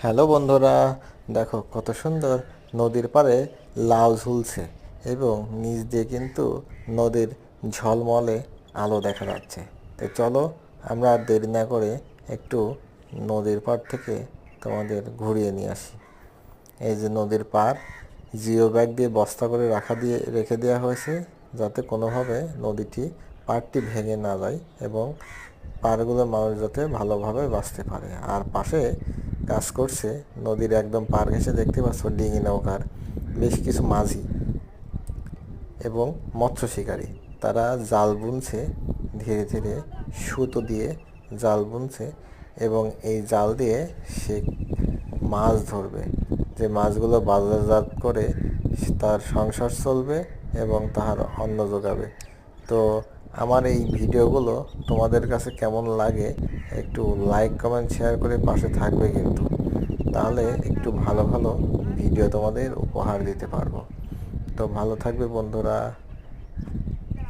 Hello বন্ধুরা, দেখো কত সুন্দর নদীর পাড়ে লাউ ঝুলছে এবং নিচ দিয়ে কিন্তু নদীর ঝলমলে আলো দেখা যাচ্ছে। তো চলো আমরা আর দেরি না করে একটু নদীর পাড় থেকে তোমাদের ঘুরিয়ে নিয়ে আসি। এই যে নদীর পাড়, জিও ব্যাগ দিয়ে বস্তা করে রেখে দেওয়া হয়েছে যাতে কোনোভাবে নদীটি পাড়টি ভেঙে না যায় এবং পাড়গুলোর মানুষ যাতে ভালোভাবে বাঁচতে পারে। আর পাশে কাজ করছে নদীর একদম পাড় ঘেঁষে দেখতে পাচ্ছ ডিঙি নৌকার বেশ কিছু মাঝি এবং মৎস্য শিকারী। তারা জাল বুনছে, ধীরে ধীরে সুতো দিয়ে জাল বুনছে এবং এই জাল দিয়ে সে মাছ ধরবে, যে মাছগুলো বাজারজাত করে তার সংসার চলবে এবং তাহার অন্ন যোগাবে। তো আমার এই ভিডিওগুলো তোমাদের কাছে কেমন লাগে একটু লাইক কমেন্ট শেয়ার করে পাশে থাকবে কিন্তু, তাহলে একটু ভালো ভালো ভিডিও তোমাদের উপহার দিতে পারবো। তো ভালো থাকবে বন্ধুরা।